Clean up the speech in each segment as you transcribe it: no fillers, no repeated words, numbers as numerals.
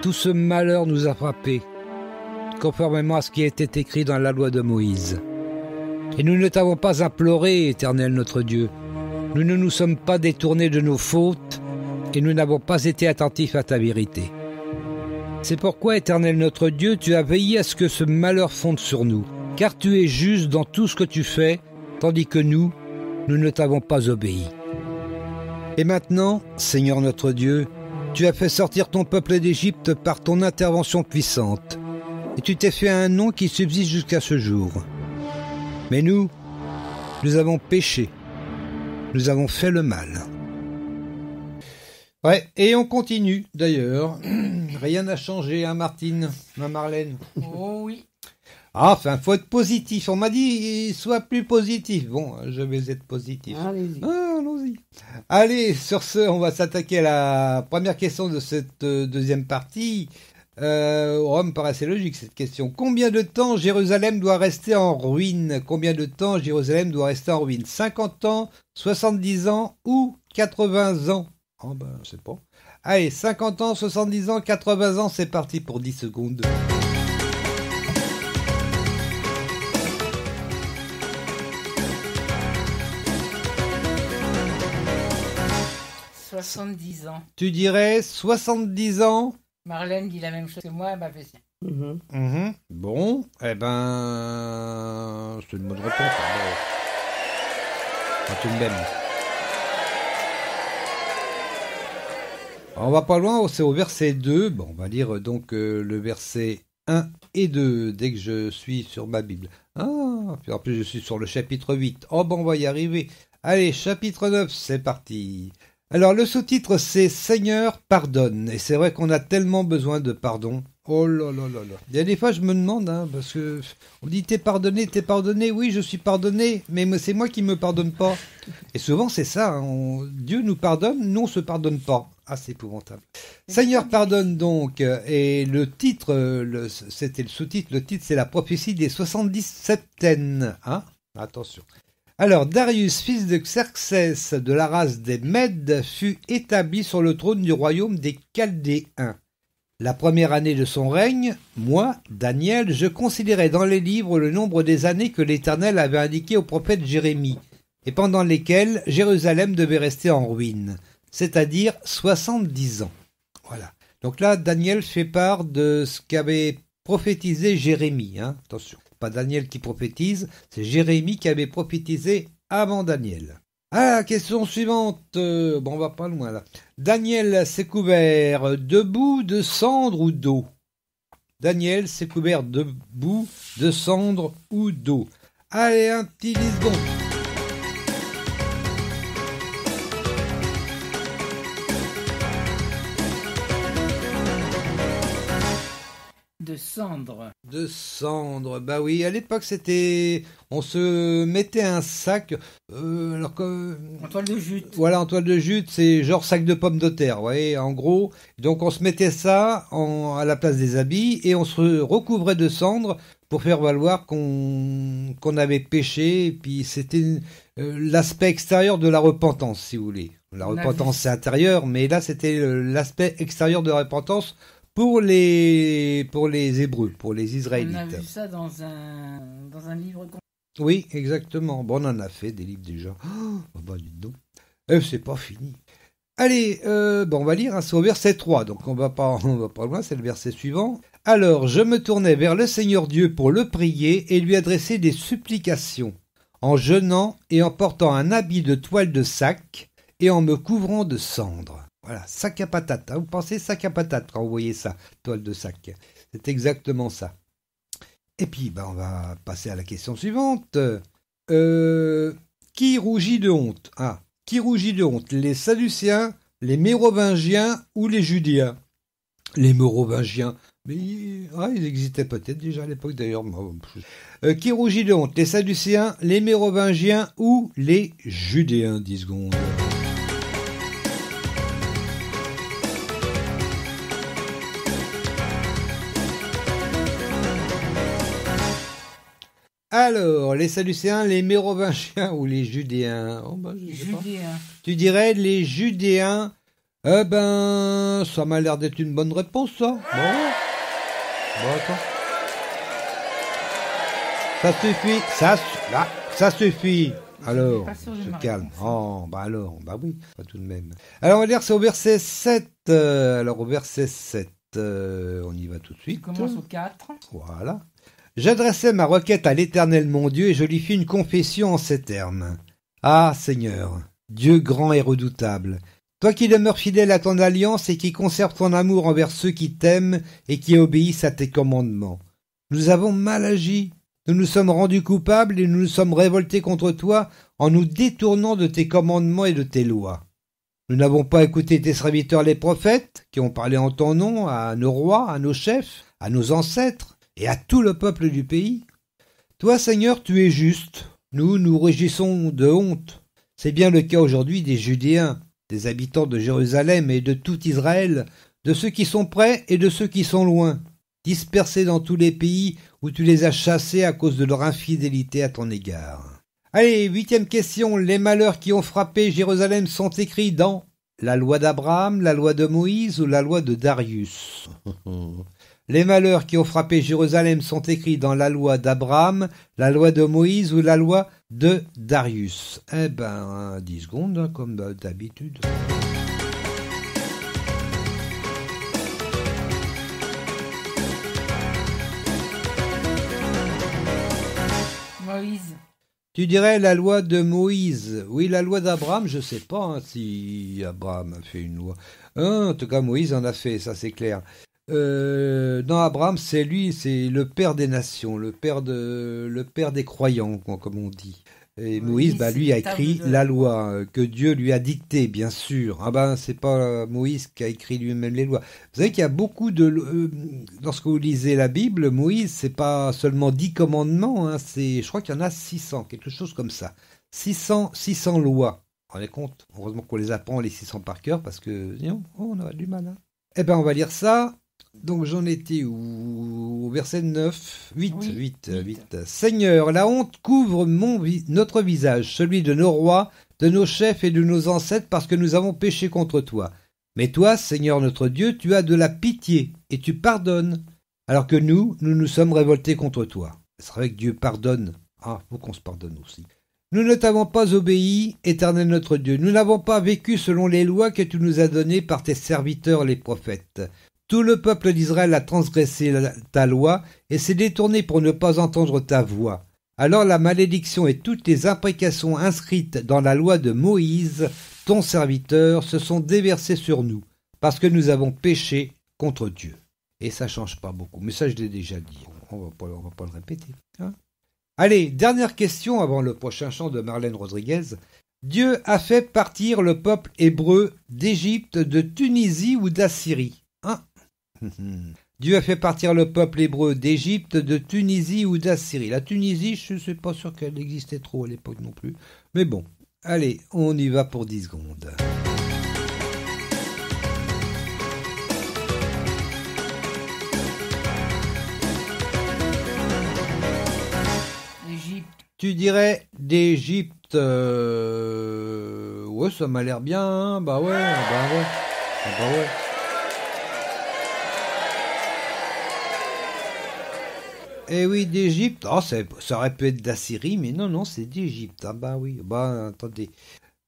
tout ce malheur nous a frappés, conformément à ce qui était écrit dans la loi de Moïse. Et nous ne t'avons pas imploré, Éternel notre Dieu. Nous ne nous sommes pas détournés de nos fautes, et nous n'avons pas été attentifs à ta vérité. C'est pourquoi, Éternel notre Dieu, tu as veillé à ce que ce malheur fonde sur nous, car tu es juste dans tout ce que tu fais, tandis que nous ne t'avons pas obéi. Et maintenant, Seigneur notre Dieu, tu as fait sortir ton peuple d'Égypte par ton intervention puissante, et tu t'es fait un nom qui subsiste jusqu'à ce jour. Mais nous avons péché, nous avons fait le mal. Ouais, et on continue d'ailleurs. Rien n'a changé, hein, Martine, hein, Marlène? Oh oui. Enfin, faut être positif. On m'a dit, sois plus positif. Bon, je vais être positif. Allez-y. Ah, allons-y. Allez, sur ce, on va s'attaquer à la première question de cette deuxième partie. Me paraissait logique cette question. Combien de temps Jérusalem doit rester en ruine? Combien de temps Jérusalem doit rester en ruine? 50 ans, 70 ans ou 80 ans? Oh ben, je sais pas. Allez, 50 ans, 70 ans, 80 ans, c'est parti pour 10 secondes. « 70 ans. Tu dirais 70 ans? Marlène dit la même chose que moi, elle m'a fait ça. Bon, eh ben... c'est une bonne réponse. Pas tout de même. On va pas loin, c'est au verset 2. Bon, on va lire donc le verset 1 et 2 dès que je suis sur ma Bible. Ah, puis en plus je suis sur le chapitre 8. Oh bon, on va y arriver. Allez, chapitre 9, c'est parti. Alors le sous-titre c'est Seigneur pardonne. Et c'est vrai qu'on a tellement besoin de pardon. Oh là là là là. Il y a des fois je me demande, hein, parce que on dit t'es pardonné, oui je suis pardonné, mais c'est moi qui me pardonne pas. Et souvent c'est ça, hein, Dieu nous pardonne, nous on se pardonne pas. Ah c'est épouvantable. Seigneur pardonne donc, et le titre, c'était le sous-titre, le titre c'est la prophétie des 70 septaines. Hein, attention. Alors, Darius, fils de Xerxès, de la race des Mèdes, fut établi sur le trône du royaume des Chaldéens. La première année de son règne, moi, Daniel, je considérais dans les livres le nombre des années que l'Éternel avait indiqué au prophète Jérémie, et pendant lesquelles Jérusalem devait rester en ruine, c'est-à-dire 70 ans. Voilà. Donc là, Daniel fait part de ce qu'avait prophétisé Jérémie. Hein. Attention. Pas Daniel qui prophétise, c'est Jérémie qui avait prophétisé avant Daniel. Ah, question suivante. Bon, on va pas loin là. Daniel s'est couvert de boue, de cendre ou d'eau? Daniel s'est couvert de boue, de cendre ou d'eau? Allez, un petit 10 secondes. De cendre. De cendre, bah oui, à l'époque c'était... On se mettait un sac... alors que... En toile de jute. Voilà, en toile de jute, c'est genre sac de pommes de terre, vous voyez, en gros. Donc on se mettait ça à la place des habits et on se recouvrait de cendre pour faire valoir qu'on avait péché. Et puis c'était l'aspect extérieur de la repentance, si vous voulez. La repentance c'est intérieur, mais là c'était l'aspect extérieur de la repentance pour les Hébreux, pour les Israélites. On a vu ça dans un livre. Oui, exactement. Bon, on en a fait des livres déjà. Oh, bah dites donc. C'est pas fini. Allez, on va lire, hein, c'est au verset 3, donc on va pas loin, c'est le verset suivant. Alors, je me tournai vers le Seigneur Dieu pour le prier et lui adresser des supplications, en jeûnant et en portant un habit de toile de sac et en me couvrant de cendre. Voilà, sac à patates. Hein. Vous pensez sac à patates quand vous voyez ça, toile de sac. C'est exactement ça. Et puis, on va passer à la question suivante. Qui rougit de honte? Ah, qui rougit de honte? Les Sadducéens, les Mérovingiens ou les Judéens? Les Mérovingiens. Mais ils existaient peut-être déjà à l'époque d'ailleurs. Qui rougit de honte? Les Sadducéens, les Mérovingiens ou les Judéens? 10 secondes. Alors, les Sadducéens, les Mérovingiens ou les Judéens? Je sais pas. Judéens. Tu dirais les Judéens, Eh ben, ça m'a l'air d'être une bonne réponse, ça. Bon, bon, attends. Ça suffit, là, ça suffit. Alors, pas sûre de je ma calme. réponse. Oh, bah alors, bah oui, pas tout de même. Alors, on va dire c'est au verset 7. Alors, au verset 7, on y va tout de Tu suite. commences au 4. Voilà. J'adressai ma requête à l'Éternel mon Dieu et je lui fis une confession en ces termes. Ah, Seigneur, Dieu grand et redoutable, toi qui demeures fidèle à ton alliance et qui conserves ton amour envers ceux qui t'aiment et qui obéissent à tes commandements. Nous avons mal agi. Nous nous sommes rendus coupables et nous nous sommes révoltés contre toi en nous détournant de tes commandements et de tes lois. Nous n'avons pas écouté tes serviteurs les prophètes, qui ont parlé en ton nom à nos rois, à nos chefs, à nos ancêtres et à tout le peuple du pays. Toi, Seigneur, tu es juste. Nous nous réjouissons de honte. C'est bien le cas aujourd'hui des Judéens, des habitants de Jérusalem et de tout Israël, de ceux qui sont près et de ceux qui sont loin, dispersés dans tous les pays où tu les as chassés à cause de leur infidélité à ton égard. Allez, 8e question. Les malheurs qui ont frappé Jérusalem sont écrits dans la loi d'Abraham, la loi de Moïse ou la loi de Darius. Les malheurs qui ont frappé Jérusalem sont écrits dans la loi d'Abraham, la loi de Moïse ou la loi de Darius. Eh ben, 10 secondes, hein, comme d'habitude. Moïse. Tu dirais la loi de Moïse. Oui, la loi d'Abraham, je sais pas hein, si Abraham a fait une loi. En tout cas, Moïse en a fait, ça c'est clair. Non, Abraham, c'est lui, c'est le père des nations, le père des croyants, comme on dit. Et Moïse, bah, lui a écrit la loi que Dieu lui a dictée, bien sûr. Ah ben, c'est pas Moïse qui a écrit lui-même les lois. Vous savez qu'il y a beaucoup de... lorsque vous lisez la Bible, Moïse, c'est pas seulement 10 commandements, hein, je crois qu'il y en a 600, quelque chose comme ça. 600 lois. Vous vous rendez compte? Heureusement qu'on les apprend, les 600 par cœur, parce que sinon, on a du mal. Hein. Eh ben, on va lire ça. Donc j'en étais au verset 9, 8, oui, 8. Seigneur, la honte couvre notre visage, celui de nos rois, de nos chefs et de nos ancêtres, parce que nous avons péché contre toi. Mais toi, Seigneur notre Dieu, tu as de la pitié, et tu pardonnes, alors que nous nous sommes révoltés contre toi. C'est vrai que Dieu pardonne. Ah, faut qu'on se pardonne aussi. Nous ne t'avons pas obéi, Éternel notre Dieu. Nous n'avons pas vécu selon les lois que tu nous as données par tes serviteurs les prophètes. Tout le peuple d'Israël a transgressé ta loi et s'est détourné pour ne pas entendre ta voix. Alors la malédiction et toutes les imprécations inscrites dans la loi de Moïse, ton serviteur, se sont déversées sur nous, parce que nous avons péché contre Dieu. Et ça change pas beaucoup, mais ça je l'ai déjà dit, on va pas le répéter. Hein. Allez, dernière question avant le prochain chant de Marlène Rodriguez. Dieu a fait partir le peuple hébreu d'Égypte, de Tunisie ou d'Assyrie. Hein. Dieu a fait partir le peuple hébreu d'Égypte, de Tunisie ou d'Assyrie. La Tunisie, je ne suis pas sûr qu'elle existait trop à l'époque non plus. Mais bon, allez, on y va pour 10 secondes. Égypte. Tu dirais d'Égypte. Ouais, ça m'a l'air bien. Hein. Bah ouais. Bah ouais. Eh oui, d'Égypte. Oh, ça aurait pu être d'Assyrie, mais non, c'est d'Égypte. Ah bah oui. Bah attendez.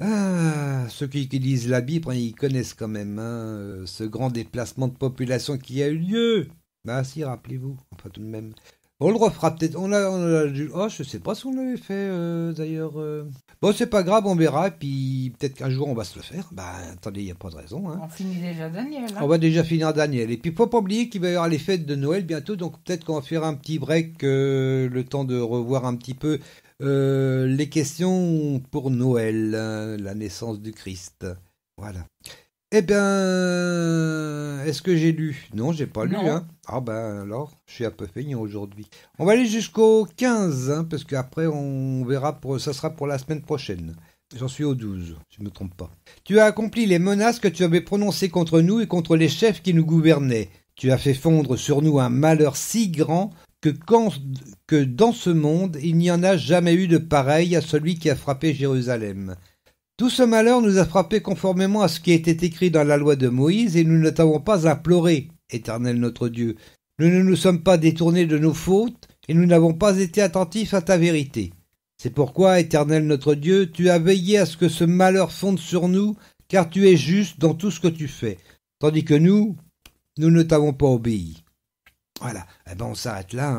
Ah, ceux qui lisent la Bible, ils connaissent quand même hein, ce grand déplacement de population qui a eu lieu. Bah si, rappelez-vous. Enfin tout de même. On le refera peut-être. On a dû... Oh, je sais pas si on l'avait fait d'ailleurs. Bon, c'est pas grave, on verra. Et puis peut-être qu'un jour on va se le faire. Bah attendez, il n'y a pas de raison. Hein. On finit déjà Daniel. Hein. On va déjà finir Daniel. Et puis faut pas oublier qu'il va y avoir les fêtes de Noël bientôt. Donc peut-être qu'on va faire un petit break, le temps de revoir un petit peu les questions pour Noël, la naissance du Christ. Voilà. Eh ben, est-ce que j'ai lu? Non, j'ai pas lu. Hein. Ah ben alors, je suis un peu feignant aujourd'hui. On va aller jusqu'au 15, hein, parce qu'après on verra, ça sera pour la semaine prochaine. J'en suis au 12, je ne me trompe pas. Tu as accompli les menaces que tu avais prononcées contre nous et contre les chefs qui nous gouvernaient. Tu as fait fondre sur nous un malheur si grand que dans ce monde, il n'y en a jamais eu de pareil à celui qui a frappé Jérusalem. Tout ce malheur nous a frappés conformément à ce qui était écrit dans la loi de Moïse, et nous ne t'avons pas imploré, Éternel notre Dieu. Nous ne nous sommes pas détournés de nos fautes, et nous n'avons pas été attentifs à ta vérité. C'est pourquoi, Éternel notre Dieu, tu as veillé à ce que ce malheur fonde sur nous, car tu es juste dans tout ce que tu fais, tandis que nous ne t'avons pas obéi. Voilà, eh ben on s'arrête là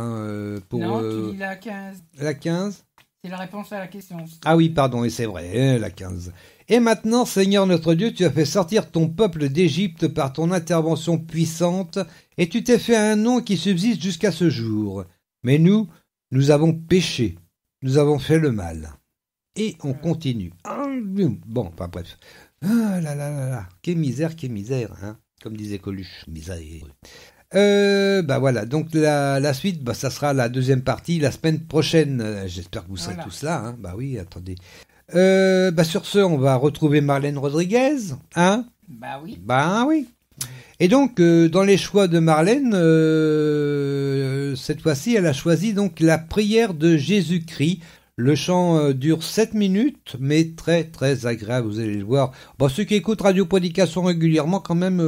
pour Non, tu dis la 15. la 15. C'est la réponse à la question. Ah oui, pardon, et c'est vrai, la 15. Et maintenant, Seigneur notre Dieu, tu as fait sortir ton peuple d'Égypte par ton intervention puissante, et tu t'es fait un nom qui subsiste jusqu'à ce jour. Mais nous avons péché, nous avons fait le mal. Et on continue. Bon, enfin bref. Ah là là là là, quelle misère, hein, comme disait Coluche, misère. Bah voilà, donc la suite, bah ça sera la deuxième partie la semaine prochaine. J'espère que vous serez tous là, hein. Bah oui, attendez. Bah sur ce, on va retrouver Marlène Rodriguez, hein. Bah oui. Bah oui. Et donc, dans les choix de Marlène, cette fois-ci, elle a choisi donc la prière de Jésus-Christ. Le chant dure 7 minutes, mais très très agréable, vous allez le voir. Bon, ceux qui écoutent Radio Prédication régulièrement, quand même,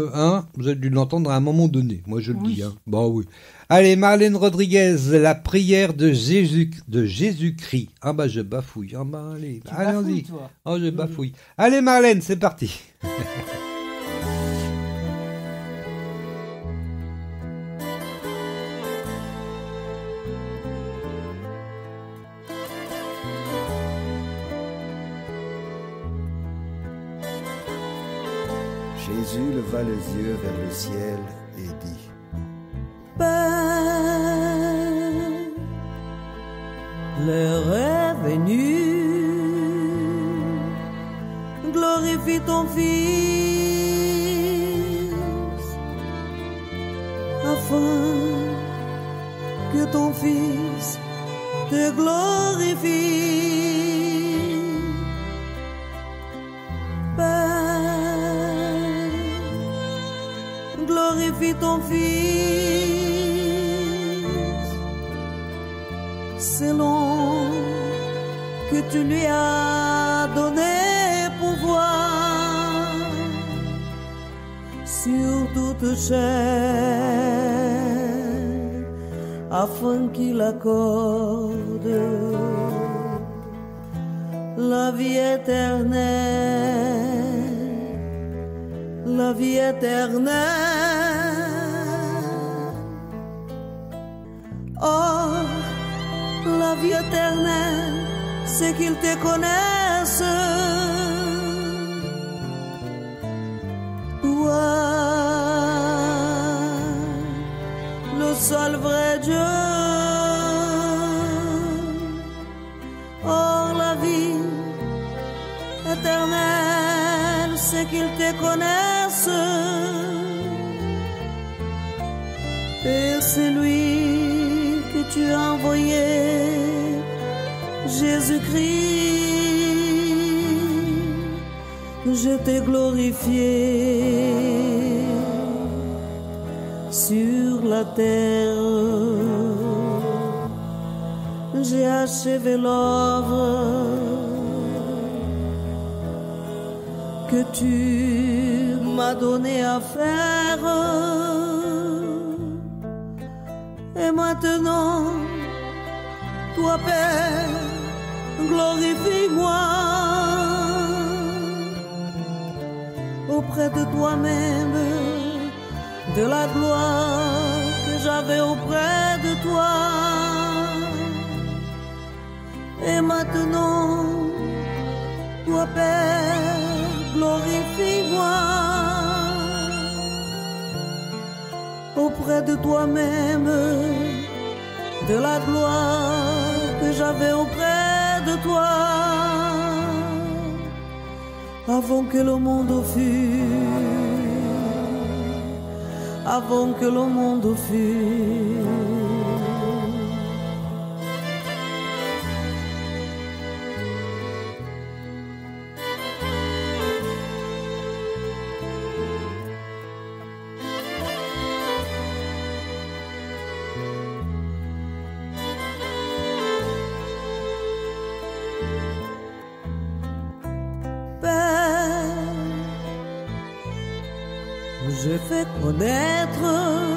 vous avez dû l'entendre à un moment donné. Moi, je le dis, hein. Bon, oui. Allez, Marlène Rodriguez, la prière de Jésus-Christ. Ah bah, je bafouille. Ah bah, allez, allons-y. Oh, je bafouille. Allez, Marlène, c'est parti. Jésus leva les yeux vers le ciel et dit: Père, l'heure est venue, glorifie ton Fils, afin que ton Fils te glorifie. Père, glorifie ton Fils, selon que tu lui as donné pouvoir sur toute chair, afin qu'il accorde la vie éternelle, la vie éternelle. Oh, la vie éternelle, c'est qu'ils te connaissent, toi, le seul vrai Dieu. Oh, la vie éternelle, c'est qu'ils te connaissent, et c'est lui que tu as envoyé, Jésus-Christ. Je t'ai glorifié sur la terre, j'ai achevé l'œuvre que tu m'as donné à faire. Et maintenant, toi Père, glorifie-moi auprès de toi-même, de la gloire que j'avais auprès de toi. Et maintenant, toi Père, glorifie-moi auprès de toi-même, de la gloire que j'avais auprès de toi, avant que le monde fût, avant que le monde fût. fait connaître